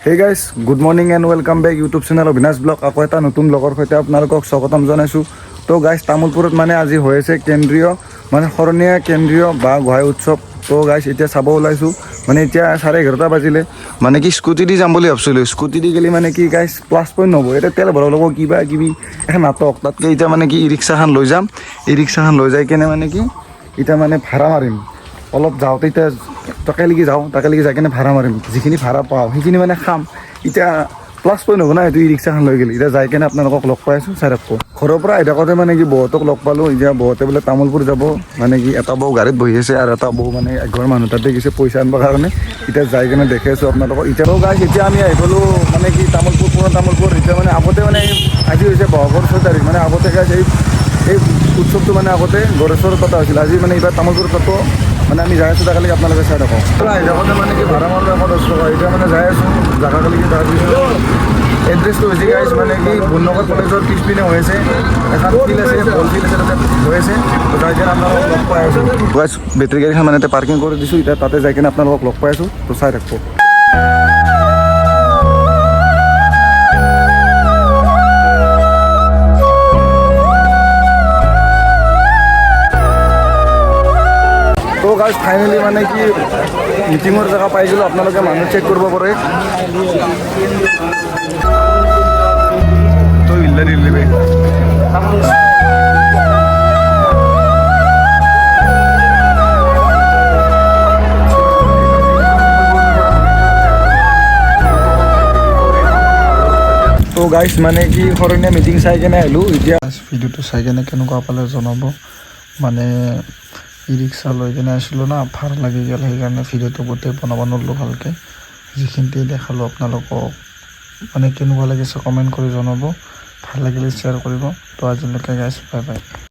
হে guys good morning and welcome back YouTube channel Abinash blog. আকৌ এটা নতুন ব্লগৰ সৈতে আপোনালোকক স্বাগতম জনাইছোঁ। তো গাইজ তামোলপুৰত মানে আজি হৈ আছে শৰণীয়া কেন্দ্ৰীয় বাঁহ গোহাঁই উৎসৱ। তো গাইজ এতিয়া চাব ওলাইছোঁ, মানে এতিয়া 11:30 বাজিলে। মানে কি স্কুটি দি যাম বুলি ভাবিছিলোঁ, স্কুটি দি গেলি মানে কি গাইজ প্লাছ পইণ্ট নহ'ব, এতিয়া তেল ভৰাব লাগিব কিবা কিবি এখন নাটক। তাতকৈ এতিয়া মানে কি ই ৰিক্সাখন লৈ যাম, ই ৰিক্সাখন লৈ যাই কেনে মানে কি এতিয়া মানে ভাড়া মাৰিম। অলপ যাওঁতে এতিয়া তাকেলৈকে যাই কিনে ভাড়া মাৰিম, যিখিনি ভাড়া পাওঁ সেইখিনি মানে খাম। এতিয়া প্লাছ পইণ্ট হ'ব না এইটো ই ৰিক্সাখন লৈ গ'লে। এতিয়া যাই কিনে আপোনালোকক লগ পাই আছোঁ চাই থাকোঁ। ঘৰৰ পৰা আহি থাকোঁতে মানে কি বহুতক লগ পালোঁ। এতিয়া বহুতে বোলে তামোলপুৰ যাব, মানে কি এটা বৌ গাড়ীত বহি আছে আৰু এটা বৌ মানে এঘৰ মানুহ তাতে গৈছে পইচা আনিবৰ কাৰণে। এতিয়া যাই কিনে দেখি আছোঁ আপোনালোকক। এতিয়াও গাইজ এতিয়া আমি আহি গ'লোঁ মানে কি তামোলপুৰ, পুৰণা তামোলপুৰ। এতিয়া মানে আগতে মানে আজি হৈছে বহাগৰ 6 তাৰিখ, মানে আগতে গাইজ এই উৎসৱটো মানে আগতে গড়েশ্বৰত পতা হৈছিল। আজি মানে এইবাৰ তামোলপুৰত পাতো, মানে আমি যাই আছোঁ জাগালৈকে আপোনালোকে চাই থাকক। আহি থাকোঁতে মানে কি ভাড়া মাৰিলোঁ 110 টকা। এতিয়া মানে যাই আছোঁ জাগালৈকে। তাৰপিছত এড্ৰেছটো হৈছে গাইজ মানে কি বুননগৰ কলেজৰ পিছপিনে হৈ আছে, এখন ফিল্ড আছে, বল ফিল্ড আছে, তাতে হৈ আছে। তো যাই কিনে আপোনালোকক লগ পাই আছোঁ। গাইজ বেটেৰী গাড়ীখন মানে এতিয়া পাৰ্কিং কৰি দিছোঁ, এতিয়া তাতে যাই কিনে আপোনালোকক লগ পাই আছোঁ। তো চাই থাকোঁ। তো গাইজ ফাইনেলি মানে কি মিটিঙৰ জেগা পাই গ'লোঁ। আপোনালোকে মানুহ চেক কৰিব পাৰে। তো ইল্লা দিল্লী তো গাইজ মানে কি শৰণীয়া মিটিং চাই কেনে আহিলোঁ। এতিয়া ভিডিঅ'টো চাই কেনে কেনেকুৱা পালে জনাব। মানে ই ৰিক্সা লৈ কেনে আছিলোঁ না, ভাড়া লাগি গ'ল, সেইকাৰণে ভিডিঅ'টো গোটেই বনাব নোৱাৰিলোঁ ভালকৈ। যিখিনিতে দেখালোঁ আপোনালোকক, মানে কেনেকুৱা লাগিছে কমেণ্ট কৰি জনাব। ভাল লাগিলে শ্বেয়াৰ কৰিব। তো আজিলৈকে গাইজ বাই বাই।